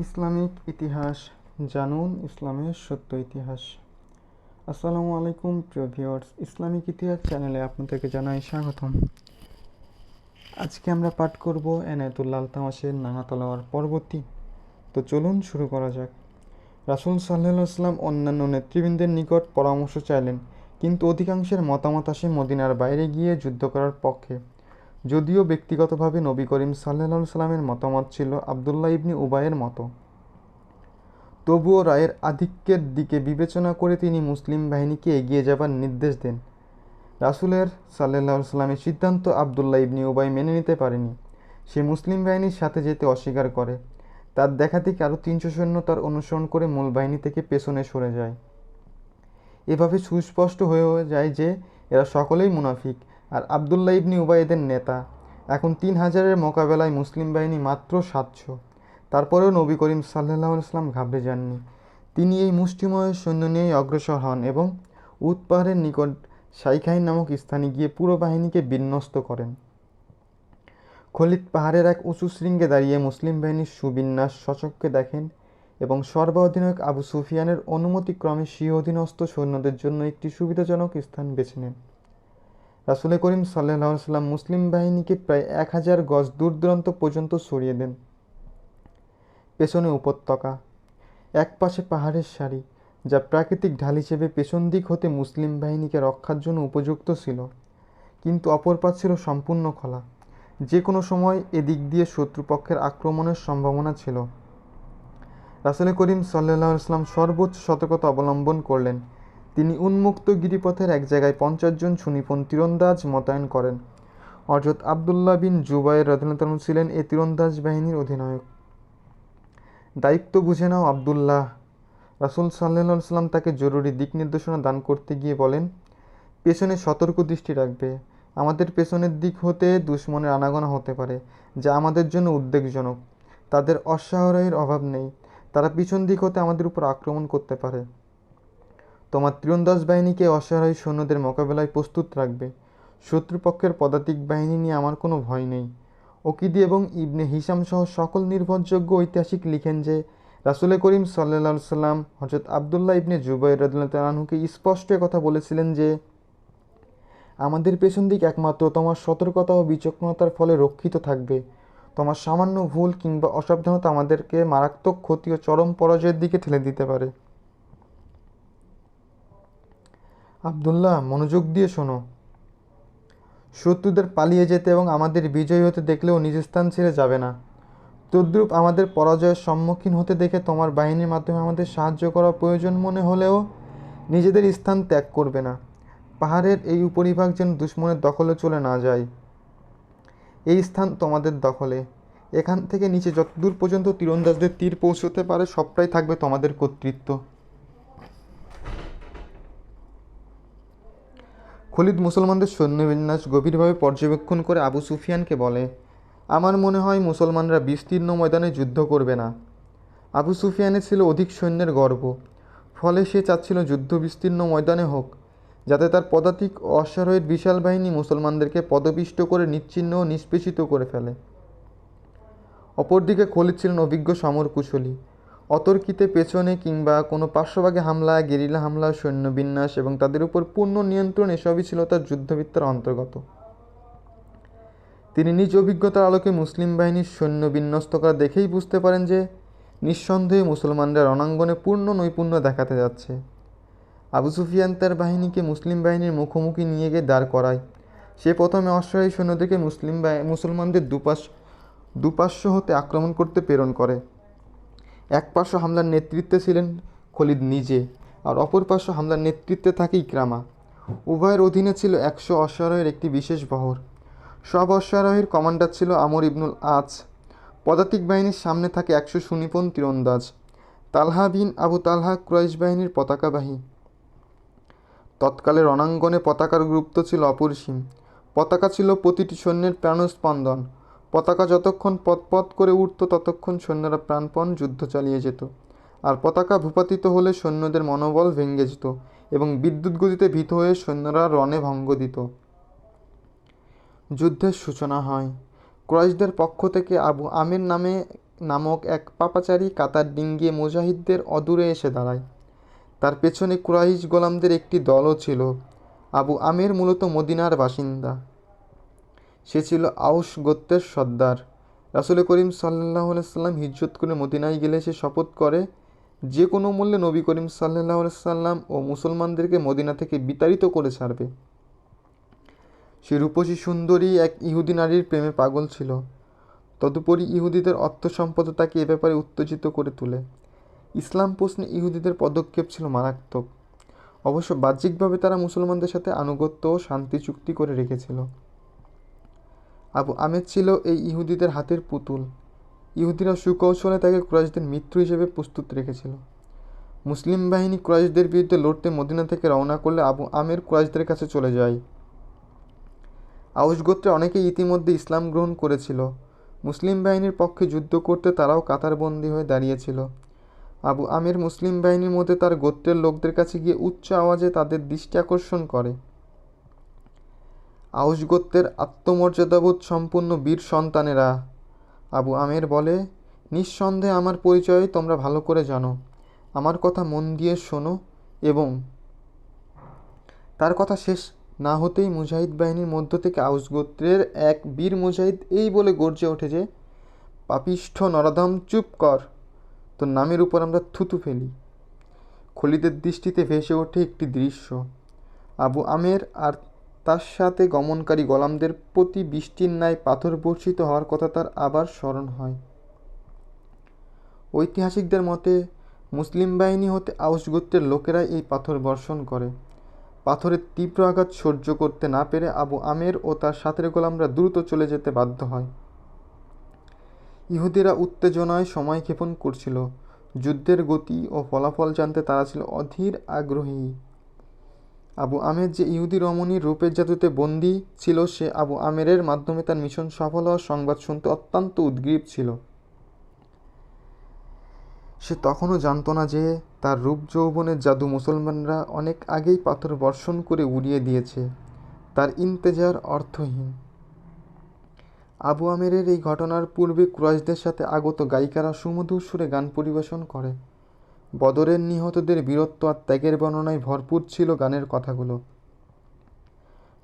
Islamic ইতিহাস জানুন, ইসলামের সত্য ইতিহাস। আসসালামু আলাইকুম প্রিয় ভিউয়ার্স, ইসলামিক ইতিহাস চ্যানেলে আপনাদেরকে জানাই স্বাগতম। আজকে আমরা পাঠ করব এনায়েতুল্লাহ আলতামাশের নানা তলোয়ার পরবর্তী। তো চলুন শুরু করা যাক। রাসূল সাল্লাল্লাহু আলাইহি ওয়াসাল্লাম অন্যান্য নেতৃবৃন্দের নিকট পরামর্শ চাইলেন, কিন্তু অধিকাংশের মতামত আসে মদিনার বাইরে গিয়ে যুদ্ধ করার পক্ষে। যদিও ব্যক্তিগতভাবে নবী করিম সাল্লাল্লাহু আলাইহি ওয়াসাল্লামের মতামত ছিল আবদুল্লাহ ইবনে উবাইয়ের মতো, তবুও রায়ের আধিক্যের দিকে বিবেচনা করে তিনি মুসলিম বাহিনীকে এগিয়ে যাবার নির্দেশ দেন। রাসূলের সাল্লাল্লাহু আলাইহি ওয়াসাল্লামের সিদ্ধান্ত আবদুল্লাহ ইবনে উবাই মেনে নিতে পারেনি। সে মুসলিম বাহিনীর সাথে যেতে অস্বীকার করে। তার দেখাদেখি আরও ৩০০ সৈন্য তার অনুসরণ করে মূল বাহিনী থেকে পেছনে সরে যায়। এভাবে সুস্পষ্ট হয়ে যায় যে এরা সকলেই মুনাফিক, আর আবদুল্লাহ ইবনে উবাই এদের নেতা। এখন ৩,০০০-এর মোকাবেলায় মুসলিম বাহিনী মাত্র ৭০০। তারপরেও নবী করিম সাল্লাল্লাহু আলাইহি ওয়াসাল্লাম ঘাবড়ে যাননি। তিনি এই মুষ্টিময় সৈন্য নিয়েই অগ্রসর হন এবং উদ পাহাড়ের নিকট শাইখাইন নামক স্থানে গিয়ে পুরো বাহিনীকে বিন্যস্ত করেন। খলিদ পাহাড়ের এক উঁচু শৃঙ্গে দাঁড়িয়ে মুসলিম বাহিনীর সুবিন্যাস সচক্ষে দেখেন এবং সর্বাধিনায়ক আবু সুফিয়ানের অনুমতিক্রমে স্বীয় অধীনস্থ সৈন্যদের জন্য একটি সুবিধাজনক স্থান বেছে নেন। রাসূল করিম সাল্লাল্লাহু আলাইহি ওয়াসাল্লাম মুসলিম বাহিনীকে প্রায় ১,০০০ গজ দূর দূরান্ত পর্যন্ত সরিয়ে দেন। পেছনে উপত্যকা, এক পাশে পাহাড়ের সারি, যা প্রাকৃতিক ঢাল হিসেবে পেছন দিক হতে মুসলিম বাহিনীকে রক্ষার জন্য উপযুক্ত ছিল, কিন্তু অপর পাশ ছিল সম্পূর্ণ খোলা। যে কোনো সময় এদিক দিয়ে শত্রুপক্ষের আক্রমণের সম্ভাবনা ছিল। রাসূল করিম সাল্লাল্লাহু আলাইহি ওয়াসাল্লাম সর্বোচ্চ সতর্কতা অবলম্বন করলেন। তিনি উন্মুক্ত গিরিপথের এক জায়গায় ৫০ জন সুনিপুণ তীরন্দাজ মোতায়েন করেন। হযরত আবদুল্লাহ বিন জুবাইর রাদিয়াল্লাহু আনহু ছিলেন এ তীরন্দাজ বাহিনীর অধিনায়ক। দায়িত্ব বুঝে নাও আবদুল্লাহ। রাসূল সাল্লাল্লাহু আলাইহি ওয়াসাল্লাম তাকে জরুরি দিক নির্দেশনা দান করতে গিয়ে বলেন, পেছনে সতর্ক দৃষ্টি রাখবে। আমাদের পেছনের দিক হতে দুশমনের আনাগোনা হতে পারে, যা আমাদের জন্য উদ্বেগজনক। তাদের অশ্বারোহীর অভাব নেই, তারা পিছন দিক হতে আমাদের উপর আক্রমণ করতে পারে। তোমার তীরন্দাজ বাহিনীকে অশ্বারোহী সৈন্যদের মোকাবেলায় প্রস্তুত রাখবে। শত্রুপক্ষের পদাতিক বাহিনী নিয়ে আমার কোনো ভয় নেই। ওকিদি এবং ইবনে হিশাম সহ সকল নির্ভরযোগ্য ঐতিহাসিক লিখেন যে রাসূল করিম সাল্লাল্লাহু আলাইহি ওয়াসাল্লাম হযরত আবদুল্লাহ ইবনে জুবাইর রাদিয়াল্লাহু আনহুকে স্পষ্ট কথা বলেছিলেন যে আমাদের পেছন দিক একমাত্র তোমার সতর্কতা ও বিচক্ষণতার ফলে রক্ষিত থাকবে। তোমার সামান্য ভুল কিংবা অসাবধানতা আমাদেরকে মারাত্মক ক্ষতি ও চরম পরাজয়ের দিকে ঠেলে দিতে পারে। আবদুল্লাহ, মনোযোগ দিয়ে শোনো। শত্রুদের পালিয়ে যেতে এবং আমাদের বিজয়ী হতে দেখলেও নিজ স্থান ছেড়ে যাবে না। তদ্রূপ আমাদের পরাজয়ের সম্মুখীন হতে দেখে তোমার বাহিনীর মাধ্যমে আমাদের সাহায্য করা প্রয়োজন মনে হলেও নিজেদের স্থান ত্যাগ করবে না। পাহাড়ের এই উপরিভাগ যেন দুশমনের দখলে চলে না যায়। এই স্থান তোমাদের দখলে। এখান থেকে নিচে যতদূর পর্যন্ত তীরন্দাজদের তীর পৌঁছতে পারে সবটাই থাকবে তোমাদের কর্তৃত্ব। খলিদ মুসলমানদের সৈন্যবিন্যাস গভীরভাবে পর্যবেক্ষণ করে আবু সুফিয়ানকে বলে, আমার মনে হয় মুসলমানরা বিস্তীর্ণ ময়দানে যুদ্ধ করবে না। আবু সুফিয়ানের ছিল অধিক সৈন্যের গর্ব, ফলে সে চাচ্ছিল যুদ্ধ বিস্তীর্ণ ময়দানে হোক, যাতে তার পদাতিক ও অশ্বারোহীর বিশাল বাহিনী মুসলমানদেরকে পদপিষ্ট করে নিশ্চিহ্ন ও নিষ্পেষিত করে ফেলে। অপরদিকে খলিদ ছিলেন অভিজ্ঞ সমরকুশলী। অতর্কিতে পেছনে কিংবা কোনো পার্শ্বভাগে হামলা, গেরিলা হামলা, সৈন্যবিন্যাস এবং তাদের উপর পূর্ণ নিয়ন্ত্রণ এসবই ছিল তার যুদ্ধবিদ্যার অন্তর্গত। তিনি নিজ অভিজ্ঞতার আলোকে মুসলিম বাহিনীর সৈন্য বিন্যস্ত করা দেখেই বুঝতে পারেন যে নিঃসন্দেহে মুসলমানরা রণাঙ্গনে পূর্ণ নৈপুণ্য দেখাতে যাচ্ছে। আবু সুফিয়ান তার বাহিনীকে মুসলিম বাহিনীর মুখোমুখি নিয়ে গিয়ে দাঁড় করায়। সে প্রথমে অশ্বারোহী সৈন্যদেরকে মুসলমানদের দুপার্শ্ব হতে আক্রমণ করতে প্রেরণ করে। এক পার্শ্ব হামলার নেতৃত্বে ছিলেন খলিদ নিজে, আর অপর পার্শ্ব হামলার নেতৃত্বে থাকে ইকরামা। উভয়ের অধীনে ছিল ১০০ অশ্বারোহীর একটি বিশেষ বহর। সব অশ্বারোহীর কমান্ডার ছিল আমর ইবনুল আস। পদাতিক বাহিনীর সামনে থাকে ১০০ সুনিপুণ তীরন্দাজ। তালহা বিন আবু তালহা কুরাইশ বাহিনীর পতাকাবাহী। তৎকালে রণাঙ্গনে পতাকার গুরুত্ব ছিল অপরিসীম। পতাকা ছিল প্রতিটি সৈন্যের প্রাণস্পন্দন। পতাকা যতক্ষণ পথ করে উঠত ততক্ষণ সৈন্যরা প্রাণপণ যুদ্ধ চালিয়ে যেত, আর পতাকা ভূপাতিত হলে সৈন্যদের মনোবল ভেঙে যেত এবং বিদ্যুৎ গতিতে ভীত হয়ে সৈন্যরা রণে ভঙ্গ দিত। যুদ্ধের সূচনা হয়। কুরাইশদের পক্ষ থেকে আবু আমির নামে নামক এক পাপাচারী কাতার ডিঙ্গিয়ে মুজাহিদদের অদূরে এসে দাঁড়ায়। তার পেছনে কুরাইশ গোলামদের একটি দলও ছিল। আবু আমের মূলত মদিনার বাসিন্দা। সে ছিল আউস গোত্রের সর্দার। রাসূল করিম সাল্লাল্লাহু আলাইহি সাল্লাম হিজরত করে মদিনায় গেলে সে শপথ করে যে কোনো মূল্যে নবী করিম সাল্লাল্লাহু আলাইহি সাল্লাম ও মুসলমানদেরকে মদিনা থেকে বিতাড়িত করে ছাড়বে। সে রূপসী সুন্দরী এক ইহুদি নারীর প্রেমে পাগল ছিল। তদুপরি ইহুদিদের অর্থ সম্পদ তাকে এ ব্যাপারে উত্তেজিত করে তোলে। ইসলাম প্রশ্নে ইহুদিদের পদক্ষেপ ছিল মারাত্মক। অবশ্য বাহ্যিকভাবে তারা মুসলমানদের সাথে আনুগত্য ও শান্তি চুক্তি করে রেখেছিল। আবু আমের ছিল এই ইহুদিদের হাতের পুতুল। ইহুদিরা সুকৌশলে তাকে কুরাইশদের মিত্র হিসেবে প্রস্তুত রেখেছিল। মুসলিম বাহিনী কুরাইশদের বিরুদ্ধে লড়তে মদিনা থেকে রওনা করলে আবু আমের কুরাইশদের কাছে চলে যায়। আউস গোত্রে অনেকেই ইতিমধ্যে ইসলাম গ্রহণ করেছিল। মুসলিম বাহিনীর পক্ষে যুদ্ধ করতে তারাও কাতারবন্দী হয়ে দাঁড়িয়েছিল। আবু আমের মুসলিম বাহিনীর মধ্যে তার গোত্রের লোকদের কাছে গিয়ে উচ্চ আওয়াজে তাদের দৃষ্টি আকর্ষণ করে। আউস গোত্রের আত্মমর্যাদাবোধ সম্পন্ন বীর সন্তানেরা, আবু আমের বলে, নিঃসন্দেহে আমার পরিচয় তোমরা ভালো করে জানো। আমার কথা মন দিয়ে শোনো। এবং তার কথা শেষ না হতেই মুজাহিদ বাহিনীর মধ্য থেকে আউস গোত্রের এক বীর মুজাহিদ এই বলে গর্জে ওঠে যে, পাপিষ্ঠ নরাধম, চুপ কর, তোর নামের উপর আমরা থুতু ফেলি। খলিদের দৃষ্টিতে ভেসে ওঠে একটি দৃশ্য। আবু আমের আর তার সাথে গমনকারী গোলামদের প্রতি বৃষ্টির ন্যায় পাথর বর্ষিত হওয়ার কথা তার আবার স্মরণ হয়। ঐতিহাসিকদের মতে মুসলিম বাহিনী হতে আউস গোত্রের লোকেরাই এই পাথর বর্ষণ করে। পাথরের তীব্র আঘাত সহ্য করতে না পেরে আবু আমের ও তার সাথের গোলামরা দ্রুত চলে যেতে বাধ্য হয়। ইহুদিরা উত্তেজনায় সময় ক্ষেপণ করছিল। যুদ্ধের গতি ও ফলাফল জানতে তারা ছিল অধীর আগ্রহী। আবু আমের যে ইহুদি রমণীর রূপের জাদুতে বন্দী ছিল, সে আবু আমেরের মাধ্যমে তার মিশন সফল হওয়ার সংবাদ শুনতে অত্যন্ত উদ্গ্রীব ছিল। সে তখনও জানত না যে তার রূপ যৌবনের জাদু মুসলমানরা অনেক আগেই পাথর বর্ষণ করে উড়িয়ে দিয়েছে। তার ইন্তেজার অর্থহীন। আবু আমেরের এই ঘটনার পূর্বে কুরাইশদের সাথে আগত গায়িকারা সুমধুর সুরে গান পরিবেশন করে। বদরের নিহতদের বীরত্ব আর ত্যাগের বর্ণনায় ভরপুর ছিল গানের কথাগুলো।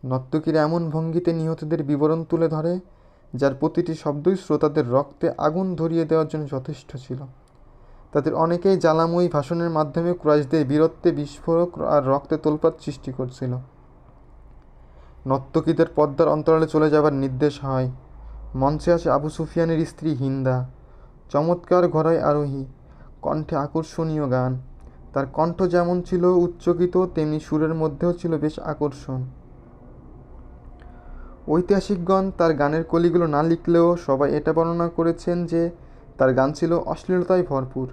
নর্তকীরা এমন ভঙ্গিতে নিহতদের বিবরণ তুলে ধরে যার প্রতিটি শব্দই শ্রোতাদের রক্তে আগুন ধরিয়ে দেওয়ার জন্য যথেষ্ট ছিল। তাদের অনেকেই জ্বালাময়ী ভাষণের মাধ্যমে কুরাইশদের বীরত্বে বিস্ফোরক আর রক্তে তোলপাত সৃষ্টি করছিল। নর্তকীদের পর্দার অন্তরালে চলে যাবার নির্দেশ হয়। মঞ্চে আসে আবু সুফিয়ানের স্ত্রী হিন্দা, চমৎকার ঘোড়ায় আরোহী, কণ্ঠে আকর্ষণীয় গান। তার কণ্ঠ যেমন ছিল উচ্চকিত, তেমনি সুরের মধ্যেও ছিল বেশ আকর্ষণ। ঐতিহাসিকগণ তার গানের কলিগুলো না লিখলেও সবাই এটা বর্ণনা করেছেন যে তার গান ছিল অশ্লীলতায় ভরপুর।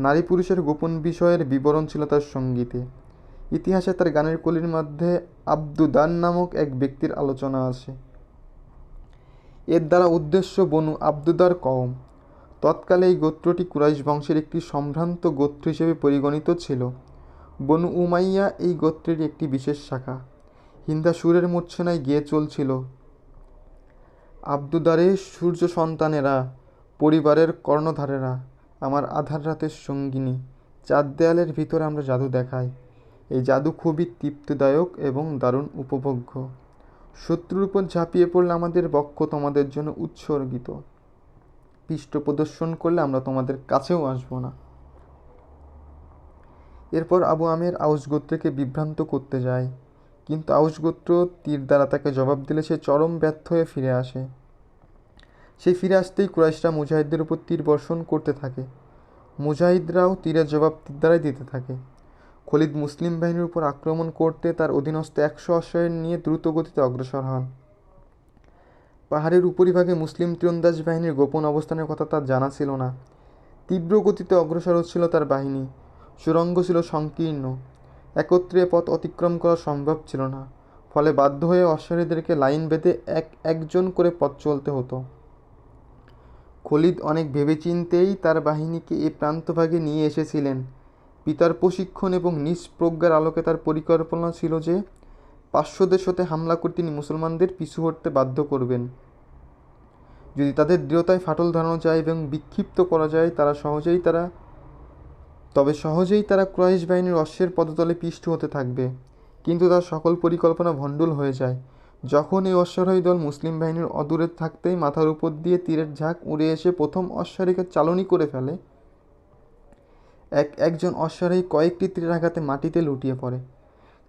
নারী পুরুষের গোপন বিষয়ের বিবরণ ছিল তার সঙ্গীতে। ইতিহাসে তার গানের কলির মধ্যে আব্দুদান নামক এক ব্যক্তির আলোচনা আছে। এর দ্বারা উদ্দেশ্য বনু আব্দুদার কওম। তৎকালে এই গোত্রটি কুরাইশ বংশের একটি সম্ভ্রান্ত গোত্র হিসেবে পরিগণিত ছিল। বনু উমাইয়া এই গোত্রের একটি বিশেষ শাখা। হিন্দা সুরের মূর্ছনায় গেয়ে চলছিল, আব্দুদারের সূর্য সন্তানেরা, পরিবারের কর্ণধারেরা, আমার আধার রাতের সঙ্গিনী, চার দেয়ালের ভিতরে আমরা জাদু দেখাই। এই জাদু খুবই তৃপ্তিদায়ক এবং দারুণ উপভোগ্য। শত্রুর উপর ঝাঁপিয়ে পড়লে আমাদের বক্ষ তোমাদের জন্য উৎসর্গিত। পৃষ্ঠ প্রদর্শন করলে আমরা তোমাদের কাছেও আসব না। এরপর আবু আমের আউস গোত্রকে বিভ্রান্ত করতে যায়, কিন্তু আউস গোত্র তীর দ্বারা তাকে জবাব দিলে সে চরম ব্যর্থ হয়ে ফিরে আসে। সেই ফিরে আসতেই কুরাইশরা মুজাহিদদের উপর তীর বর্ষণ করতে থাকে। মুজাহিদরাও তীরের জবাব তীর দ্বারাই দিতে থাকে। খলিদ মুসলিম বাহিনীর উপর আক্রমণ করতে তার অধীনস্থ 100 অশ্বারোহী নিয়ে দ্রুত গতিতে অগ্রসর হন। পাহাড়ের উপরিভাগে মুসলিম তীরন্দাজ বাহিনীর গোপন অবস্থানের কথা তার জানা ছিল না। তীব্র গতিতে অগ্রসর হচ্ছিল তার বাহিনী। সুড়ঙ্গ ছিল সংকীর্ণ, একত্রে পথ অতিক্রম করা সম্ভব ছিল না। ফলে বাধ্য হয়ে অশ্বারোহীদেরকে লাইন বেঁধে একজন করে পথ চলতে হতো। খলিদ অনেক ভেবেচিন্তেই তার বাহিনীকে এ প্রান্তভাগে নিয়ে এসেছিলেন। পিতার প্রশিক্ষণ এবং নিজ প্রজ্ঞার আলোকে তার পরিকল্পনা ছিল যে পার্শ্বদের সাথে হামলা করে তিনি মুসলমানদের পিছু হটতে বাধ্য করবেন। যদি তাদের দৃঢ়তায় ফাটল ধরানো যায় এবং বিক্ষিপ্ত করা যায় তবে সহজেই তারা কুরাইশ বাহিনীর অশ্বের পদতলে পিষ্ট হতে থাকবে। কিন্তু তার সকল পরিকল্পনা ভণ্ডুল হয়ে যায় যখন এই অশ্বারোহী দল মুসলিম বাহিনীর অদূরে থাকতেই মাথার উপর দিয়ে তীরের ঝাঁক উড়ে এসে প্রথম অশ্বারীকে চালনি করে ফেলে। একজন অশ্বারোহী কয়েকটি তীরের আঘাতে মাটিতে লুটিয়ে পড়ে।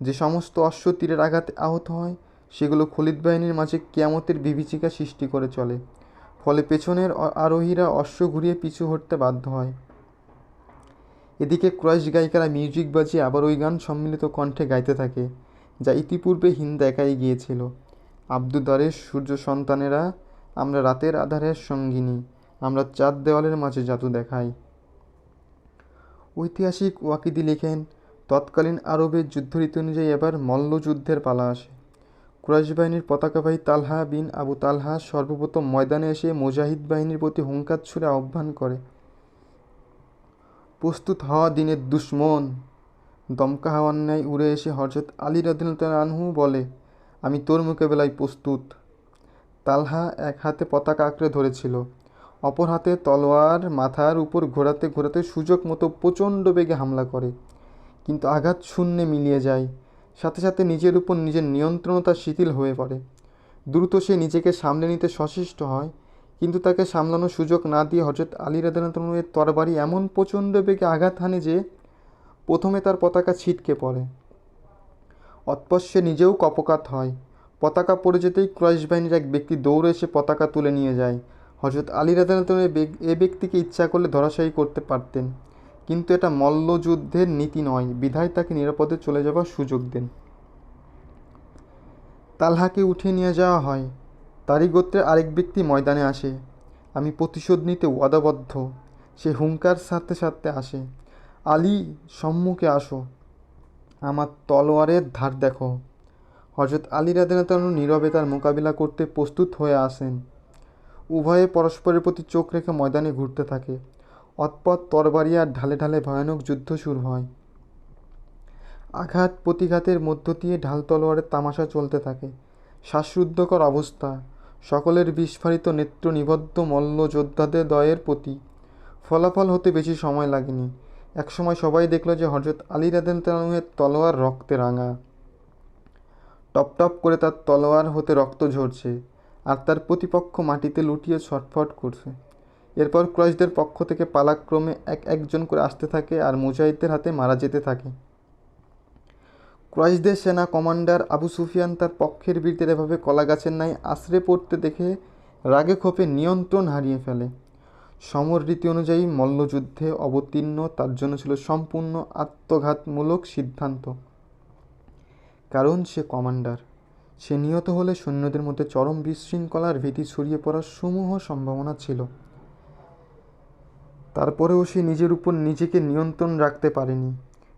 যে সমস্ত অশ্ব তীরের আঘাতে আহত হয় সেগুলো খলিদ বাহিনীর মাঝে কিয়ামতের বিভীষিকা সৃষ্টি করে চলে। ফলে পেছনের আরোহীরা অশ্ব ঘুরিয়ে পিছু হটতে বাধ্য হয়। এদিকে কুরাইশ গায়িকারা মিউজিক বাজিয়ে আবার ওই গান সম্মিলিত কণ্ঠে গাইতে থাকে যা ইতিপূর্বে হিন্দ একাই গিয়েছিল। আব্দুদারের সূর্য সন্তানেরা, আমরা রাতের আধারের সঙ্গিনী, আমরা চাঁদ দেওয়ালের মাঝে জাদু দেখাই। ঐতিহাসিক ওয়াকিদি লেখেন, তৎকালীন আরবের যুদ্ধরীতি অনুযায়ী এবার মল্লযুদ্ধের পালা আসে। কুরাইশ বাহিনীর পতাকাবাহী তালহা বিন আবু তালহা সর্বপ্রথম ময়দানে এসে মুজাহিদ বাহিনীর প্রতি হুঙ্কার ছুড়ে আহ্বান করে, প্রস্তুত হওয়া দিনের দুশ্মন। দমকা হাওয়ার ন্যায় উড়ে এসে হযরত আলী রাদিয়াল্লাহু আনহু বলে, আমি তোর মোকাবেলায় প্রস্তুত। তালহা এক হাতে পতাকা আঁকড়ে ধরেছিল, অপর হাতে তলোয়ার মাথার উপর ঘোরাতে ঘোরাতে সুযোগ মতো প্রচণ্ড বেগে হামলা করে, কিন্তু আঘাত শূন্যে মিলিয়ে যায়। সাথে সাথে নিজের উপর নিজের নিয়ন্ত্রণতা শিথিল হয়ে পড়ে। দ্রুত সে নিজেকে সামলে নিতে সচেষ্ট হয়, কিন্তু তাকে সামলানোর সুযোগ না দিয়ে হযরত আলী রাদিয়াল্লাহু আনহু-এর তরবারি এমন প্রচণ্ড বেগে আঘাত হানে যে প্রথমে তার পতাকা ছিটকে পড়ে। অতঃপর সে নিজেও কপোকাত হয়। পতাকা পড়ে যেতেই কুরাইশ বাহিনীর এক ব্যক্তি দৌড়ে এসে পতাকা তুলে নিয়ে যায়। হযরত আলী রাদিয়াল্লাহু আনহু এ ব্যক্তিকে ইচ্ছা করলে ধরাশায়ী করতে পারতেন, কিন্তু এটা মল্লযুদ্ধের নীতি নয়, বিধায় তাকে নিরাপদে চলে যাবার সুযোগ দেন। তালহাকে উঠিয়ে নিয়ে যাওয়া হয়। তারই গোত্রের আরেক ব্যক্তি ময়দানে আসে, আমি প্রতিশোধ নিতে ওয়াদাবদ্ধ। সে হুঙ্কার সারতে সারতে আসে, আলী সম্মুখে আসো, আমার তলোয়ারের ধার দেখো। হযরত আলী রাদিয়াল্লাহু আনহু নীরবে তার মোকাবিলা করতে প্রস্তুত হয়ে আসেন। উভয়ে পরস্পরের প্রতি চোখ রেখে ময়দানে ঘুরতে থাকে। অতঃপর তরবারি আর ঢালে ঢালে ভয়ানক যুদ্ধ শুরু হয়। আঘাত প্রতিঘাতের মধ্য দিয়ে ঢাল তলোয়ারের তামাশা চলতে থাকে। শ্বাসরুদ্ধকর অবস্থা, সকলের বিস্ফারিত নেত্র নিবদ্ধ মল্লযোদ্ধাদের দয়ের প্রতি। ফলাফল হতে বেশি সময় লাগেনি। একসময় সবাই দেখল যে হযরত আলী রাদিয়াল্লাহু আনহু-এর তলোয়ার রক্তে রাঙা। টপ টপ করে তার তলোয়ার হতে রক্ত ঝরছে, আর তার প্রতিপক্ষ মাটিতে লুটিয়ে ছটফট করছে। এরপর কুরাইশদের পক্ষ থেকে পালাক্রমে একজন করে আসতে থাকে আর মুজাহিদদের হাতে মারা যেতে থাকে। কুরাইশদের সেনা কমান্ডার আবু সুফিয়ান তার পক্ষের বীরদের এভাবে কলাগাছের ন্যায় আছড়ে পড়তে দেখে রাগে ক্ষোভে নিয়ন্ত্রণ হারিয়ে ফেলে। সমর রীতি অনুযায়ী মল্লযুদ্ধে অবতীর্ণ তার জন্য ছিল সম্পূর্ণ আত্মঘাতমূলক সিদ্ধান্ত। কারণ সে কমান্ডার। সে নিহত হলে সৈন্যদের মধ্যে চরম বিশৃঙ্খলার ভীতি ছড়িয়ে পড়ার সমূহ সম্ভাবনা ছিল। তারপরেও সে নিজের উপর নিজেকে নিয়ন্ত্রণ রাখতে পারেনি।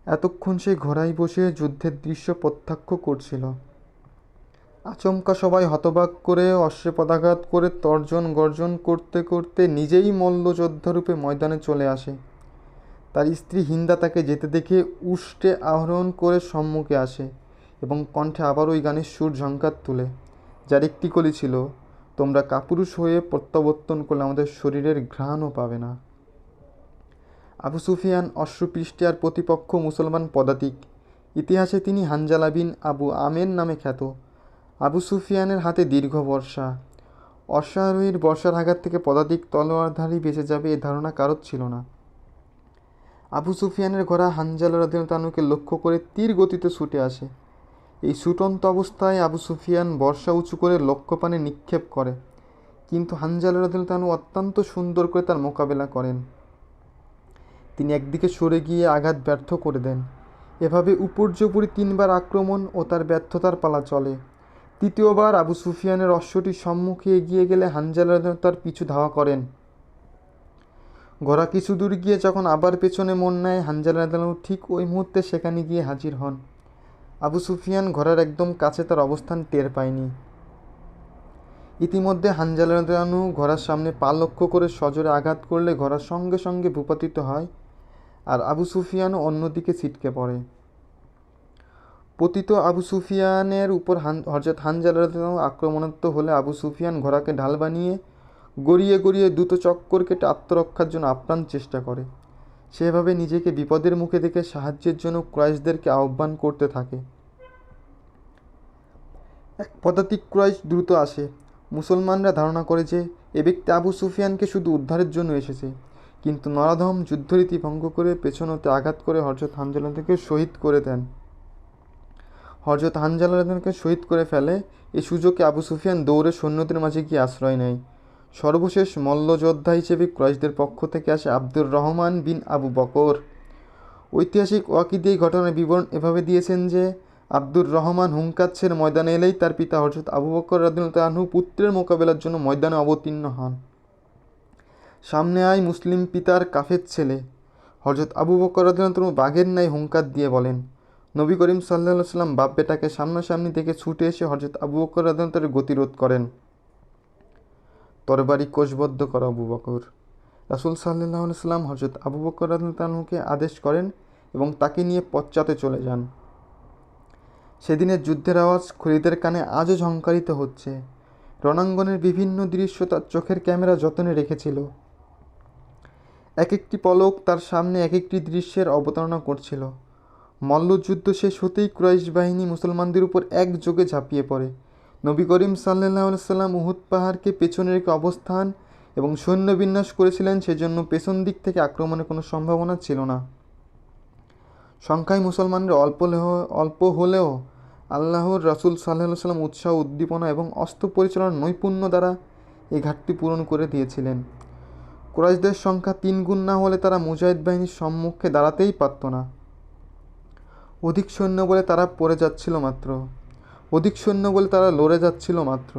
এতক্ষণ সে ঘোড়ায় বসে যুদ্ধের দৃশ্য প্রত্যক্ষ করছিল। আচমকা সবাই হতবাক করে অশ্বে পদাঘাত করে তর্জন গর্জন করতে করতে নিজেই মল্লযোদ্ধারূপে ময়দানে চলে আসে। তার স্ত্রী হিন্দা তাকে যেতে দেখে উষ্টে আরোহণ করে সম্মুখে আসে এবং কণ্ঠে আবার ওই গানের সুর ঝংকার তুলে, যার একটি কলি ছিল, তোমরা কাপুরুষ হয়ে প্রত্যাবর্তন করলে আমাদের শরীরের ঘ্রাণও পাবে না। আবু সুফিয়ান অশ্বপৃষ্ঠে আর প্রতিপক্ষ মুসলমান পদাতিক। ইতিহাসে তিনি হানজালা বিন আবু আমের নামে খ্যাত। আবু সুফিয়ানের হাতে দীর্ঘ বর্শা। অশ্বারোহীর বর্শার আঘাত থেকে পদাতিক তলোয়ারধারী বেঁচে যাবে এ ধারণা কারোর ছিল না। আবু সুফিয়ানের ঘোড়া হানজালা রাদিয়াল্লাহু আনহুকে লক্ষ্য করে তীর গতিতে ছুটে আসে। এই ছুটন্ত অবস্থায় আবু সুফিয়ান বর্শা উঁচু করে লক্ষ্যপানে নিক্ষেপ করে, কিন্তু হানজালা রাদিয়াল্লাহু আনহু অত্যন্ত সুন্দর করে তার মোকাবেলা করেন। তিনি একদিকে সরে গিয়ে আঘাত ব্যর্থ করে দেন। এভাবে উপর্যুপরি 3 বার আক্রমণ ও তার ব্যর্থতার পালা চলে। তৃতীয়বার আবু সুফিয়ানের অশ্বটি সম্মুখে এগিয়ে গেলে হানজালা রাদিয়াল্লাহু আনহু তার পিছু ধাওয়া করেন। ঘোড়া কিছু দূর গিয়ে যখন আবার পেছনে মন নেয়, হানজালা রাদিয়াল্লাহু আনহু ঠিক ওই মুহূর্তে সেখানে গিয়ে হাজির হন। আবু সুফিয়ান ঘোড়ার একদম কাছে তার অবস্থান টের পায়নি। ইতিমধ্যে হানজালা রাদিয়াল্লাহু আনহু ঘোড়ার সামনে পা লক্ষ্য করে সজোরে আঘাত করলে ঘোড়ার সঙ্গে সঙ্গে ভূপাতিত হয়, আর আবু সুফিয়ানও অন্যদিকে ছিটকে পড়ে। পতিত আবু সুফিয়ানের উপর হযরত হানজালা রাদিয়াল্লাহু আনহু আক্রমণাত্মক হলে আবু সুফিয়ান ঘোড়াকে ঢাল বানিয়ে গড়িয়ে গড়িয়ে দ্রুত চক্কর কেটে আত্মরক্ষার জন্য আপ্রাণ চেষ্টা করে। সেভাবে নিজেকে বিপদের মুখে দেখে সাহায্যের জন্য কুরাইশদেরকে আহ্বান করতে থাকে। এক পদাতিক কুরাইশ দ্রুত আসে। মুসলমানরা ধারণা করে যে এ ব্যক্তি আবু সুফিয়ানকে শুধু উদ্ধারের জন্য এসেছে, কিন্তু নরাধম যুদ্ধরীতি ভঙ্গ করে পেছন হতে আঘাত করে হযরত হানজালাকে শহীদ করে দেন। হযরত হানজালাকে শহীদ করে ফেলে। এই সুযোগে আবু সুফিয়ান দৌড়ে সৈন্যদের মাঝে গিয়ে আশ্রয় নেয়। সর্বশেষ মল্লযোদ্ধা হিসেবে কুরাইশদের পক্ষ থেকে আসে আব্দুর রহমান বিন আবু বকর। ঐতিহাসিক ওয়াকিদি এই ঘটনার বিবরণ এভাবে দিয়েছেন যে আব্দুর রহমান হুঙ্কার ছেড়ে ময়দানে এলেই তার পিতা হযরত আবু বকর রাদিয়াল্লাহু আনহু পুত্রের মোকাবেলার জন্য ময়দানে অবতীর্ণ হন। সামনে আয় মুসলিম পিতার কাফের ছেলে। হযরত আবু বকর রাদিয়াল্লাহু আনহু বাঘের ন্যায় হুঙ্কার দিয়ে বলেন। নবী করিম সাল্লাল্লাহু আলাইহি ওয়াসাল্লাম বাপ বেটাকে সামনাসামনি দেখে ছুটে এসে হযরত আবু বকর রাদিয়াল্লাহু আনহুর গতিরোধ করেন। তরবারি কোষবদ্ধ কর আবু বকর। রাসূল সাল্লাল্লাহু আলাইহি ওয়াসাল্লাম হযরত আবু বকর রাদিয়াল্লাহু আনহুকে আদেশ করেন এবং তাকে নিয়ে পশ্চাতে চলে যান। সেদিনের যুদ্ধের আওয়াজ খলিদের কানে আজও ঝংকারিত হচ্ছে। রণাঙ্গনের বিভিন্ন দৃশ্য তার চোখের ক্যামেরা যত্নে রেখেছিল। এক একটি পলক তার সামনে এক একটি দৃশ্যের অবতারণা করছিল। মল্লযুদ্ধ শেষ হতেই কুরাইশ বাহিনী মুসলমানদের উপর একযোগে ঝাঁপিয়ে পড়ে। নবী করিম সাল্লাল্লাহু আলাইহি ওয়াসাল্লাম উহুদ পাহাড়কে পেছনে রেখে অবস্থান এবং সৈন্য বিন্যাস করেছিলেন, সেজন্য পেছন দিক থেকে আক্রমণের কোনো সম্ভাবনা ছিল না। সংখ্যায় মুসলমানরা অল্প হলেও আল্লাহর রাসূল সাল্লাল্লাহু আলাইহি ওয়াসাল্লাম উৎসাহ, উদ্দীপনা এবং অস্ত্র পরিচালনার নৈপুণ্য দ্বারা এই ঘাটতি পূরণ করে দিয়েছিলেন। কুরাইশদের সংখ্যা 3 গুণ না হলে তারা মুজাহিদ বাহিনীর সম্মুখে দাঁড়াতেই পারত না। অধিক সৈন্য বলে তারা লড়ে যাচ্ছিল মাত্র।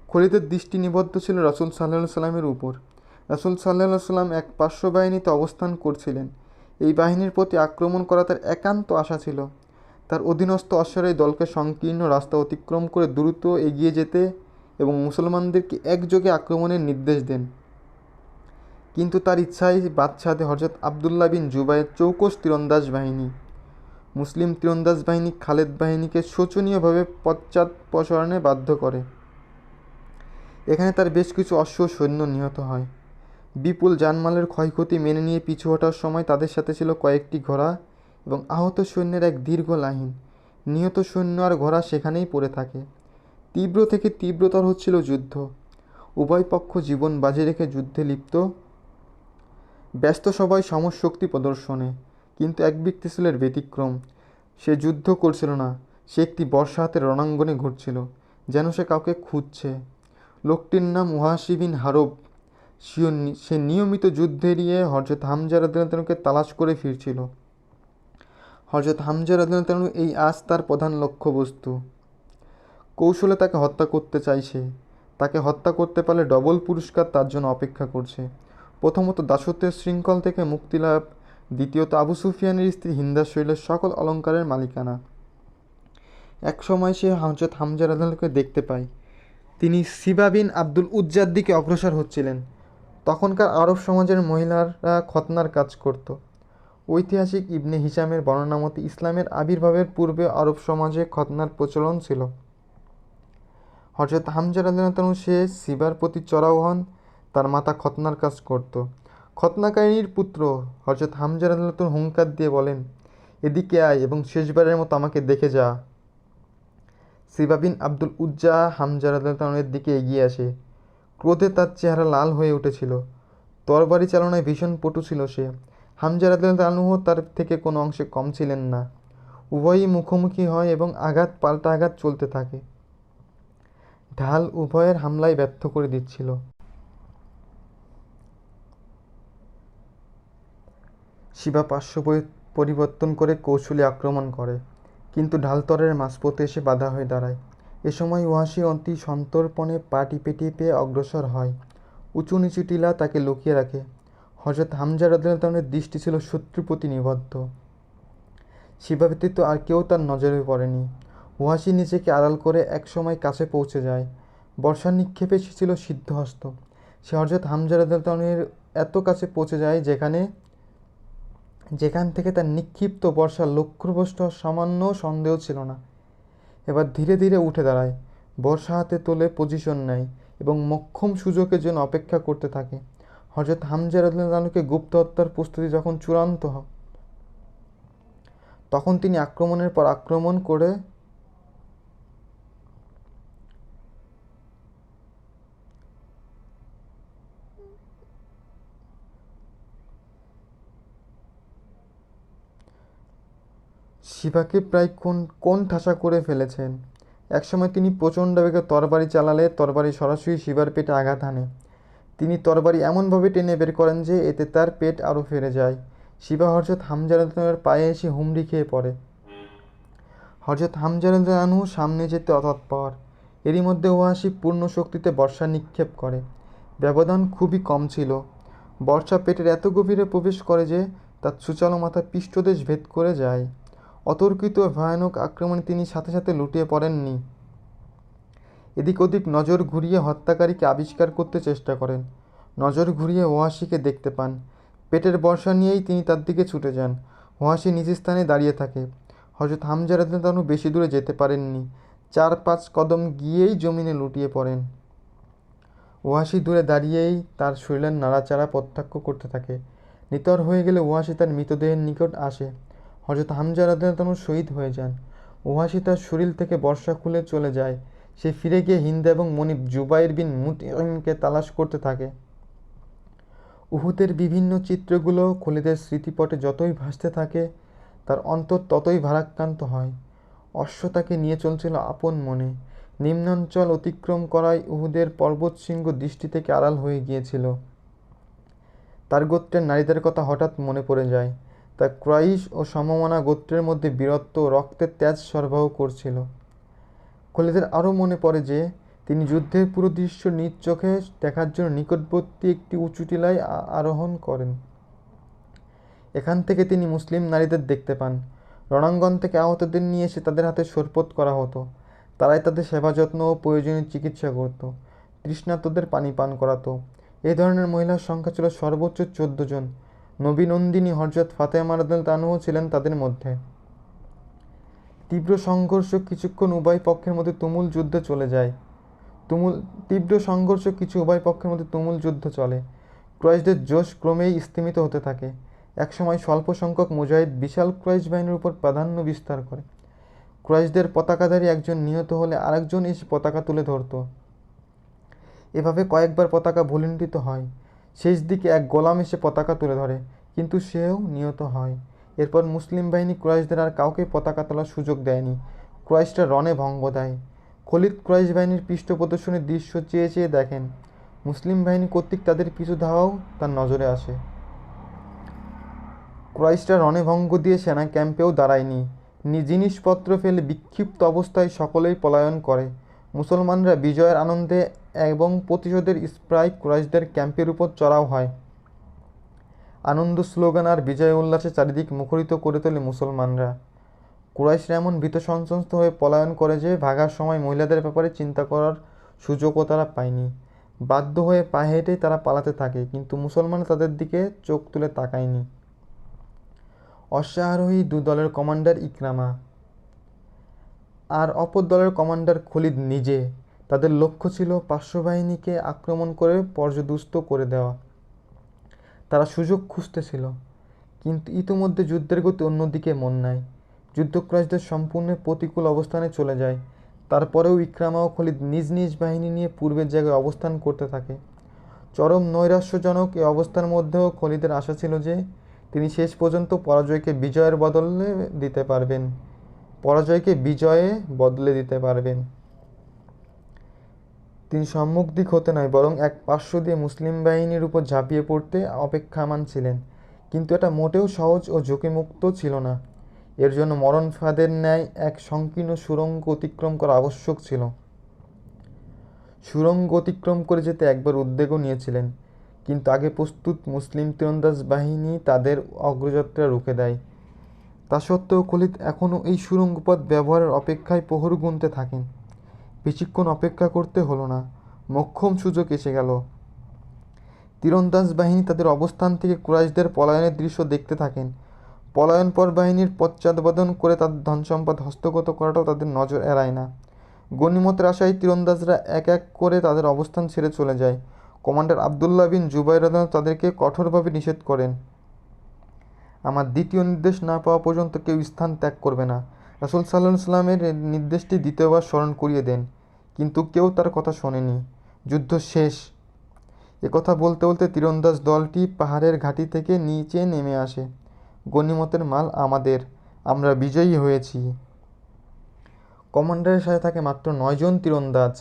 খলিদের দৃষ্টি নিবদ্ধ ছিল রাসূল সাল্লাল্লাহু আলাইহি সাল্লামের উপর। রাসূল সাল্লাল্লাহু আলাইহি সাল্লাম এক পার্শ্ব বাহিনীতে অবস্থান করছিলেন। এই বাহিনীর প্রতি আক্রমণ করা তার একান্ত আশা ছিল। তার অধীনস্থ অশ্বারোহী দলকে সংকীর্ণ রাস্তা অতিক্রম করে দ্রুত এগিয়ে যেতে এবং মুসলমানদেরকে একযোগে আক্রমণের নির্দেশ দেন। কিন্তু তার ইচ্ছায় বাদ সাধে হযরত আবদুল্লাহ বিন জুবায়ের চৌকস তীরন্দাজ বাহিনী। মুসলিম তীরন্দাজ বাহিনী খালেদ বাহিনীকে শোচনীয়ভাবে পশ্চাদপসরণে বাধ্য করে। এখানে তার বেশ কিছু অশ্ব সৈন্য নিহত হয়। বিপুল জানমালের ক্ষয়ক্ষতি মেনে নিয়ে পিছু হটার সময় তাদের সাথে ছিল কয়েকটি ঘোড়া এবং আহত সৈন্যের এক দীর্ঘ লাইন। নিহত সৈন্য আর ঘোড়া সেখানেই পড়ে থাকে। তীব্র থেকে তীব্রতর হচ্ছিল যুদ্ধ। উভয় পক্ষ জীবন বাজি রেখে যুদ্ধে লিপ্ত, ব্যস্ত সবাই সমশক্তি প্রদর্শনে। কিন্তু এক ব্যক্তি ছিল এর ব্যতিক্রম। সে যুদ্ধ করছিল না, সে একটি বর্ষা হাতে রণাঙ্গনে ঘুরছিল, যেন সে কাউকে খুঁজছে। লোকটির নাম ওয়াহশী বিন হারব। সে নিয়মিত যুদ্ধ এড়িয়ে হযরত হামজা রাদিয়াল্লাহু আনহুকে তালাশ করে ফিরছিল। হযরত হামজা রাদিয়াল্লাহু আনহু এই আজ তার প্রধান লক্ষ্যবস্তু। কৌশলে তাকে হত্যা করতে চাইছে। তাকে হত্যা করতে পারলে ডবল পুরস্কার তার জন্য অপেক্ষা করছে। প্রথমত দাসত্বের শৃঙ্খল থেকে মুক্তি লাভ, দ্বিতীয়ত আবু সুফিয়ানের স্ত্রী হিন্দার শৈলের সকল অলঙ্কারের মালিকানা। এক সময় সে হযরত হামজা রাদিয়াল্লাহু দেখতে পায়। তিনি সিবা বিন আব্দুল উজ্জার দিকে অগ্রসর হচ্ছিলেন। তখনকার আরব সমাজের মহিলারা খতনার কাজ করত। ঐতিহাসিক ইবনে হিশামের বর্ণনা মতে ইসলামের আবির্ভাবের পূর্বে আরব সমাজে খতনার প্রচলন ছিল। হযরত হামজা রাদিয়াল্লাহু আনহু সে সিবার প্রতি চড়াও হন। তার মাতা খতনার কাজ করত। খতনাকারিনীর পুত্র হযরত হামজা রাদিয়াল্লাহু আনহু হুঙ্কার দিয়ে বলেন, এদিকে আয় এবং শেষবারের মতো আমাকে দেখে যা। সিবা বিন আব্দুল উজ্জা হামজা রাদিয়াল্লাহু আনহুর দিকে এগিয়ে আসে। ক্রোধে তার চেহারা লাল হয়ে উঠেছিল। তরবারি চালনায় ভীষণ পটু ছিল সে। হামজা রাদিয়াল্লাহু আনহু তার থেকে কোনো অংশে কম ছিলেন না। উভয়ই মুখোমুখি হয় এবং আঘাত পাল্টা আঘাত চলতে থাকে। ঢাল উভয়ের হামলায় ব্যর্থ করে দিচ্ছিল। শিবা পার্শ্ব পরিবর্তন করে কৌশলে আক্রমণ করে, কিন্তু ঢালতরের মাঝপথে এসে বাধা হয়ে দাঁড়ায়। এ সময় ওয়াহশী অতি সন্তর্পণে পা টিপে টিপে অগ্রসর হয়। উঁচু নিচু টিলা তাকে লুকিয়ে রাখে। হযরত হামজা রাদিয়াল্লাহু আনহুর দৃষ্টি ছিল শত্রুর প্রতি নিবদ্ধ। শিবা ব্যতীত আর কেউ তার নজরে পড়েনি। ওয়াহশী নিজেকে আড়াল করে এক সময় কাছে পৌঁছে যায়। বর্ষার নিক্ষেপে সে ছিল সিদ্ধহস্ত। সে হযরত হামজা রাদিয়াল্লাহু আনহুর এত কাছে পৌঁছে যায় যেখান থেকে তার নিক্ষিপ্ত বর্ষা লক্ষ্যভ্রষ্ট সামান্য সন্দেহ ছিল না। এবার ধীরে ধীরে উঠে দাঁড়ায়, বর্ষা হাতে তোলে, পজিশন নেয় এবং মোক্ষম সুযোগের জন্য অপেক্ষা করতে থাকে। হযরত হামজা রাদিয়াল্লাহু আনহুকে গুপ্ত হত্যার প্রস্তুতি যখন চূড়ান্ত হয়, তখন তিনি আক্রমণের পর আক্রমণ করে শিবাকে প্রায় কোণঠাসা করে ফেলেছেন। একসময় তিনি প্রচণ্ড বেগে তরবারি চালালে তরবারি সরাসরি শিবার পেটে আঘাত হানে। তিনি তরবারি এমনভাবে টেনে বের করেন যে এতে তার পেট আরও ফেড়ে যায়। শিবা হযরত হামজা রাদিয়াল্লাহু আনহুর পায়ে এসে হুমড়ি খেয়ে পড়ে। হযরত হামজা রাদিয়াল্লাহু আনহু সামনে যেতে অতৎপর। এরই মধ্যে ওয়াহশী পূর্ণ শক্তিতে বর্শা নিক্ষেপ করে। ব্যবধান খুবই কম ছিল। বর্শা পেটের এত গভীরে প্রবেশ করে যে তার ছুচালো মাথা পৃষ্ঠদেশ ভেদ করে যায়। অতর্কিত ভয়ানক আক্রমণে তিনি সাথে সাথে লুটিয়ে পড়েননি। এদিক ওদিক নজর ঘুরিয়ে হত্যাকারীকে আবিষ্কার করতে চেষ্টা করেন। নজর ঘুরিয়ে ওয়াহশীকে দেখতে পান। পেটের বর্শা নিয়েই তিনি তার দিকে ছুটে যান। ওয়াহশী নিজ স্থানে দাঁড়িয়ে থাকে। হযরত হামজা রাদিয়াল্লাহু আনহু বেশি দূরে যেতে পারেননি। 4-5 কদম গিয়েই জমিনে লুটিয়ে পড়েন। ওয়াহশী দূরে দাঁড়িয়েই তার শরীরের নাড়াচাড়া প্রত্যক্ষ করতে থাকে। নিথর হয়ে গেলে ওয়াহশী তার মৃতদেহের নিকট আসে। হযরত হামজা রাদিয়াল্লাহু আনহু শহীদ হয়ে যান। ওয়াহশী তার শরীর থেকে বর্শা খুলে চলে যায়। সে ফিরে গিয়ে হিন্দা এবং মনিব জুবাইর বিন মুতঈমকে তালাশ করতে থাকে। উহুদের বিভিন্ন চিত্রগুলো খলিদের স্মৃতিপটে যতই ভাসতে থাকে, তার অন্তর ততই ভারাক্রান্ত হয়। অশ্ব তাকে নিয়ে চলছিল আপন মনে। নিম্নাঞ্চল অতিক্রম করায় উহুদের পর্বতশৃঙ্গ দৃষ্টি থেকে আড়াল হয়ে গিয়েছিল। তার গোত্রের নারীদের কথা হঠাৎ মনে পড়ে যায়। তা কুরাইশ ও সমমনা গোত্রের মধ্যে বীরত্ব ও রক্তের তেজ সরবরাহ করছিল। খলিদের আরও মনে পড়ে যে তিনি যুদ্ধের পুরো দৃশ্য নিজ চোখে দেখার জন্য নিকটবর্তী একটি উঁচু টিলায় আরোহণ করেন। এখান থেকে তিনি মুসলিম নারীদের দেখতে পান। রণাঙ্গন থেকে আহতদের নিয়ে এসে তাদের হাতে শরবত করা হতো। তারাই তাদের সেবা যত্ন ও প্রয়োজনীয় চিকিৎসা করত। তৃষ্ণার্তদের পানি পান করাতো। এই ধরনের মহিলার সংখ্যা ছিল সর্বোচ্চ 14 জন। নবী নন্দিনী হযরত ফাতেমা রাদিয়াল্লাহু আনহা ছিলেন তাদের মধ্যে। তীব্র সংঘর্ষ কিছুক্ষণ উভয় পক্ষের মধ্যে তুমুল যুদ্ধ চলে। কুরাইশদের জোশ ক্রমেই স্তিমিত হতে থাকে। একসময় স্বল্প সংখ্যক মুজাহিদ বিশাল কুরাইশ বাহিনীর উপর প্রাধান্য বিস্তার করে। কুরাইশদের পতাকাধারী একজন নিহত হলে আরেকজন এসে পতাকা তুলে ধরত। এভাবে কয়েকবার পতাকা ভূলুণ্ঠিত হয়। শেষ দিকে এক গোলাম এসে পতাকা তুলে ধরে, কিন্তু সেও নিহত হয়। এরপর মুসলিম বাহিনী কুরাইশদের আর কাউকে পতাকা তোলার সুযোগ দেয়নি। কুরাইশরা রণে ভঙ্গ দেয়। খলিদ কুরাইশ বাহিনীর পৃষ্ঠপ্রদর্শনের দৃশ্য চেয়ে চেয়ে দেখেন। মুসলিম বাহিনী কর্তৃক তাদের পিছু ধাওয়াও তার নজরে আসে। কুরাইশরা রণে ভঙ্গ দিয়ে সেনা ক্যাম্পেও দাঁড়ায়নি। জিনিসপত্র ফেলে বিক্ষিপ্ত অবস্থায় সকলেই পলায়ন করে। মুসলমানরা বিজয়ের আনন্দে এবং প্রতিশোধের স্প্রায় কুরাইশদের ক্যাম্পের উপর চড়াও হয়। আনন্দ স্লোগান আর বিজয় উল্লাসে চারিদিক মুখরিত করে তোলে মুসলমানরা। কুরাইশরা এমন ভীত সন্ত্রস্ত হয়ে পলায়ন করে যে ভাগার সময় মহিলাদের ব্যাপারে চিন্তা করার সুযোগও তারা পায়নি। বাধ্য হয়ে পায়ে হেঁটেই তারা পালাতে থাকে, কিন্তু মুসলমানরা তাদের দিকে চোখ তুলে তাকায়নি। অশ্বারোহী দু দলের কমান্ডার ইকরামা আর অপর দলের কমান্ডার খলিদ নিজে। তাদের লক্ষ্য ছিল পার্শ্ববাহিনীকে আক্রমণ করে পর্যদুস্ত করে দেওয়া। তারা সুযোগ খুঁজতেছিল, কিন্তু ইতোমধ্যে যুদ্ধের গতি অন্যদিকে মন নেয়। যুদ্ধ কুরাইশদের সম্পূর্ণ প্রতিকূল অবস্থানে চলে যায়। তারপরেও ইকরামা ও খলিদ নিজ নিজ বাহিনী নিয়ে পূর্বের জায়গায় অবস্থান করতে থাকে। চরম নৈরাশ্যজনক এই অবস্থার মধ্যেও খলিদের আশা ছিল যে তিনি শেষ পর্যন্ত পরাজয়কে বিজয়ে বদলে দিতে পারবেন। তিনি সম্মুখ দিক হতে নয়, বরং এক পার্শ্ব দিয়ে মুসলিম বাহিনীর উপর ঝাঁপিয়ে পড়তে অপেক্ষমাণ ছিলেন। কিন্তু এটা মোটেও সহজ ও ঝুঁকিমুক্ত ছিল না। এর জন্য মরণ ফাঁদের ন্যায় এক সংকীর্ণ সুড়ঙ্গ অতিক্রম করা আবশ্যক ছিল। সুড়ঙ্গ অতিক্রম করে যেতে একবার উদ্যোগও নিয়েছিলেন, কিন্তু আগে প্রস্তুত মুসলিম তীরন্দাজ বাহিনী তাদের অগ্রযাত্রা রুখে দেয়। তা সত্ত্বেও খলিদ এখনও এই সুড়ঙ্গ পথ ব্যবহারের অপেক্ষায় প্রহর গুনতে থাকেন। বেশিক্ষণ অপেক্ষা করতে হলো না, মোক্ষম সুযোগ এসে গেল। তীরন্দাজ বাহিনী তাদের অবস্থান থেকে কুরাইশদের পলায়নের দৃশ্য দেখতে থাকেন। পলায়নপর বাহিনীর পশ্চাৎপদন করে তাদের ধনসম্পদ হস্তগত করাটাও তাদের নজর এড়ায় না। গনিমতের আশায় তীরন্দাজরা এক এক করে তাদের অবস্থান ছেড়ে চলে যায়। কমান্ডার আবদুল্লাহ বিন জুবাইর রাদিয়াল্লাহু তাদেরকে কঠোরভাবে নিষেধ করেন, আমার দ্বিতীয় নির্দেশ না পাওয়া পর্যন্ত কেউ স্থান ত্যাগ করবে না। রাসূল সাল্লাল্লাহু আলাইহি সাল্লামের নির্দেশটি দ্বিতীয়বার স্মরণ করিয়ে দেন, কিন্তু কেউ তার কথা শোনেনি। যুদ্ধ শেষ। একথা বলতে বলতে তীরন্দাজ দলটি পাহাড়ের ঘাঁটি থেকে নিচে নেমে আসে। গনিমতের মাল আমাদের, আমরা বিজয়ী হয়েছি। কমান্ডারের সাথে থাকে মাত্র 9 জন তীরন্দাজ।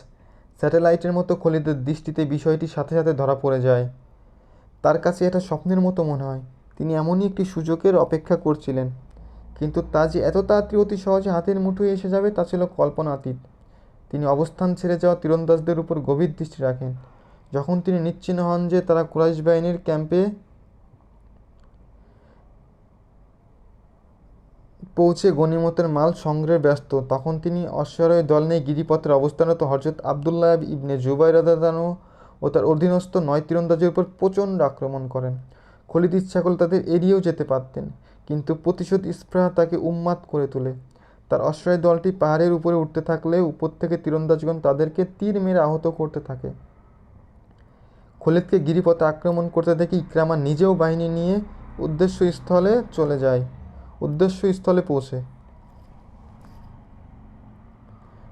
স্যাটেলাইটের মতো খলিদের দৃষ্টিতে বিষয়টি সাথে সাথে ধরা পড়ে যায়। তার কাছে এটা স্বপ্নের মতো মনে হয়। তিনি এমনই একটি সুযোগের অপেক্ষা করছিলেন, কিন্তু তা যে এত তাড়াতাড়ি অতি সহজে হাতের মুঠোয় এসে যাবে তা ছিল কল্পনাতীত। তিনি অবস্থান ছেড়ে যাওয়া তীরন্দাজদের উপর গভীর দৃষ্টি রাখেন। যখন তিনি নিশ্চিন্ত হন যে তারা কুরাইশ বাহিনীর ক্যাম্পে পৌঁছে গনিমতের মাল সংগ্রহে ব্যস্ত, তখন তিনি অশ্বারোহী দল নিয়ে গিরিপথের অবস্থানরত হযরত আবদুল্লাহ ইবনে জুবাইর রাদিয়াল্লাহু আনহু ও তার অধীনস্থ 9 তীরন্দাজের উপর প্রচণ্ড আক্রমণ করেন। খলিদ ইচ্ছা করলে তাদের এড়িয়েও যেতে পারতেন, কিন্তু প্রতিশোধ স্পৃহা তাকে উন্মাদ করে তোলে। তার অশ্বারোহী দলটি পাহাড়ের উপরে উঠতে থাকলে উপর থেকে তীরন্দাজগণ তাদেরকে তীর মেরে আহত করতে থাকে। খলিদকে গিরিপথে আক্রমণ করতে দেখে ইকরামা নিজেও বাহিনী নিয়ে উদ্দেশ্যস্থলে পৌঁছে।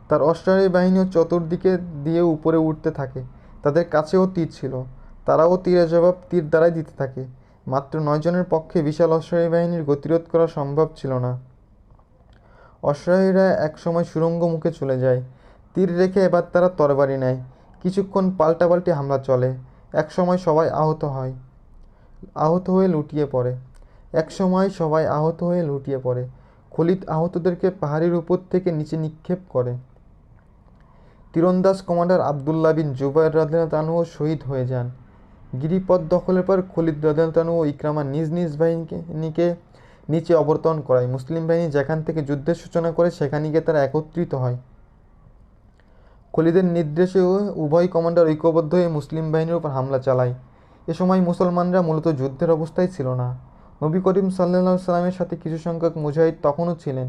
তার অশ্বারোহী বাহিনীও চতুর্দিকে দিয়ে উপরে উঠতে থাকে। তাদের কাছেও তীর ছিল, তারাও তীরের জবাব তীর দ্বারাই দিতে থাকে। মাত্র 9 জনের পক্ষে বিশাল অশ্বারোহী বাহিনীর গতিরোধ করা সম্ভব ছিল না। অশ্বারোহীরা একসময় সুড়ঙ্গ মুখে চলে যায়। তীর রেখে এবার তারা তরবারি নেয়। কিছুক্ষণ পাল্টাপাল্টি হামলা চলে। একসময় সবাই আহত হয়ে লুটিয়ে পড়ে। খলিদ আহতদেরকে পাহাড়ের উপর থেকে নিচে নিক্ষেপ করে। তীরন্দাজ কমান্ডার আবদুল্লাহ বিন জুবাইর রাদিয়াল্লাহু আনহু শহীদ হয়ে যান। গিরিপথ দখলের পর খলিদ রাদিয়াল্লাহু আনহু ও ইকরামা নিজ নিজ বাহিনীকে নিচে অবতরণ করায়। মুসলিম বাহিনী যেখান থেকে যুদ্ধের সূচনা করে সেখানে গিয়ে তারা একত্রিত হয়। খলিদের নির্দেশে উভয় কমান্ডার ঐক্যবদ্ধ হয়ে মুসলিম বাহিনীর উপর হামলা চালায়। এ সময় মুসলমানরা মূলত যুদ্ধের অবস্থায় ছিল না। নবী করিম সাল্লাল্লাহু আলাইহি সাল্লামের সাথে কিছু সংখ্যক মুজাহিদ তখনও ছিলেন।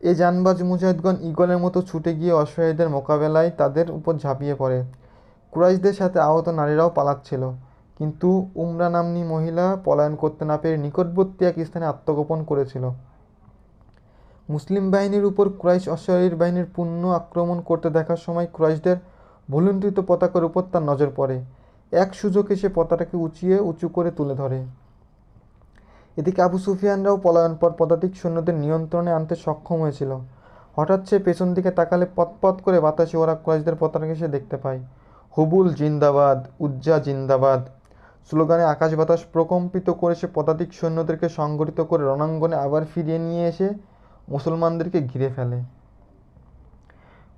এ জানবাজ মুজাহিদগণ ঈগলের মতো ছুটে গিয়ে অশ্বারোহীদের মোকাবেলায় তাদের উপর ঝাঁপিয়ে পড়ে। কুরাইশদের সাথে আহত নারীরাও পালাচ্ছিল, কিন্তু উমরা নাম্নী মহিলা পলায়ন করতে না পেরে নিকটবর্তী এক স্থানে আত্মগোপন করেছিল। মুসলিম বাহিনীর উপর কুরাইশ অশ্বারোহী বাহিনীর পূর্ণ আক্রমণ করতে দেখার সময় কুরাইশদের ভুলুণ্ঠিত পতাকার উপর তার নজর পড়ে। এক সুযোগে সে পতাকাকে উঁচু করে তুলে ধরে। এদিকে আবু সুফিয়ানরাও পলায়ন পর পদাতিক সৈন্যদের নিয়ন্ত্রণে আনতে সক্ষম হয়েছিল। হঠাৎ সে পেছন দিকে তাকালে পতপত করে বাতাসে ওরা কুরাইশদের পতাকাকে সে দেখতে পায়। হুবুল জিন্দাবাদ, উজ্জা জিন্দাবাদ স্লোগানে আকাশ বাতাস প্রকম্পিত করে সে পদাতিক সৈন্যদেরকে সংগঠিত করে রণাঙ্গনে আবার ফিরিয়ে নিয়ে এসে মুসলমানদেরকে ঘিরে ফেলে।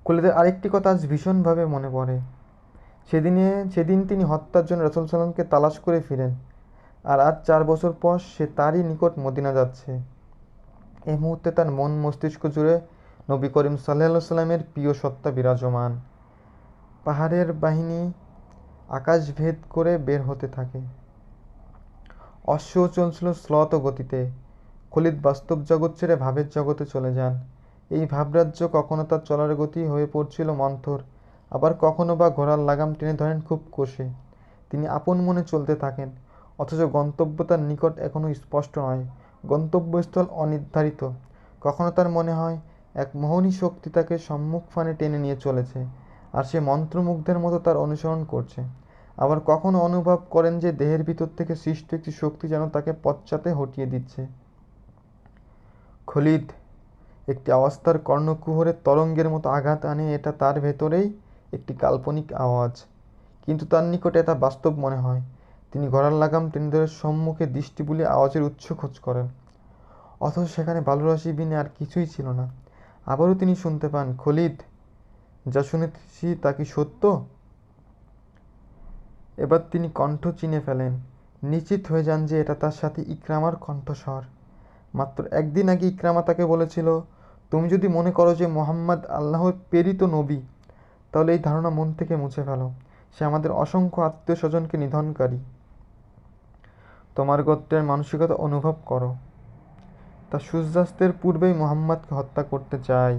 খলিদের আরেকটি কথা আজ ভীষণভাবে মনে পড়ে। সেদিন তিনি হত্যার জন্য রাসূল সাল্লামকে তালাশ করে ফিরেন, আর আজ 4 বছর পর সে তারই নিকট মদিনা যাচ্ছে। এই মুহূর্তে তার মন মস্তিষ্ক জুড়ে নবী করিম সাল্লাল্লাহু আলাইহি সাল্লামের প্রিয় সত্তা বিরাজমান। পাহাড়ের বাহিনী আকাশ ভেদ করে বের হতে থাকে। অশ্বও চলছিল শ্লথ গতিতে। খলিদ বাস্তব জগৎ ছেড়ে ভাবের জগতে চলে যান। এই ভাবরাজ্য কখনো তার চলার গতি হয়ে পড়ছিল মন্থর, আবার কখনো বা ঘোড়ার লাগাম টেনে ধরেন খুব কষে। তিনি আপন মনে চলতে থাকেন, অথচ গন্তব্য তার নিকট এখনও স্পষ্ট নয়। গন্তব্যস্থল অনির্ধারিত। কখনো তার মনে হয় এক মোহনী শক্তি তাকে সম্মুখপানে টেনে নিয়ে চলেছে, আর সে মন্ত্রমুগ্ধের মতো তার অনুসরণ করছে। আবার কখনো অনুভব করেন যে দেহের ভিতর থেকে সৃষ্ট একটি শক্তি যেন তাকে পশ্চাতে হটিয়ে দিচ্ছে। খলিদ একটি আওয়াজ তার কর্ণকুহরে তরঙ্গের মতো আঘাত আনে। এটা তার ভেতরেই একটি কাল্পনিক আওয়াজ, কিন্তু তার নিকটে এটা বাস্তব মনে হয়। তিনি ঘোড়ার লাগাম টেনে ধরে সম্মুখে দৃষ্টি বুলিয়ে আওয়াজের উৎস খোঁজ করেন, অথচ সেখানে বালুরাশি বিনে আর কিছুই ছিল না। আবারও তিনি শুনতে পান, খলিদ, যা শুনেছি তা কি সত্য? এবার তিনি কণ্ঠ চিনে ফেলেন, নিশ্চিত হয়ে যান যে এটা তার সাথে ইকরামার কণ্ঠস্বর। মাত্র একদিন আগে ইকরামা তাকে বলেছিল, তুমি যদি মনে করো যে মুহাম্মদ আল্লাহর প্রেরিত নবী, তাহলে এই ধারণা মন থেকে মুছে ফেলো। সে আমাদের অসংখ্য আত্মীয় স্বজনকে নিধনকারী। তোমার গোত্রের মানসিকতা অনুভব করো। তা সূর্যাস্তের পূর্বেই মুহাম্মদকে হত্যা করতে চায়।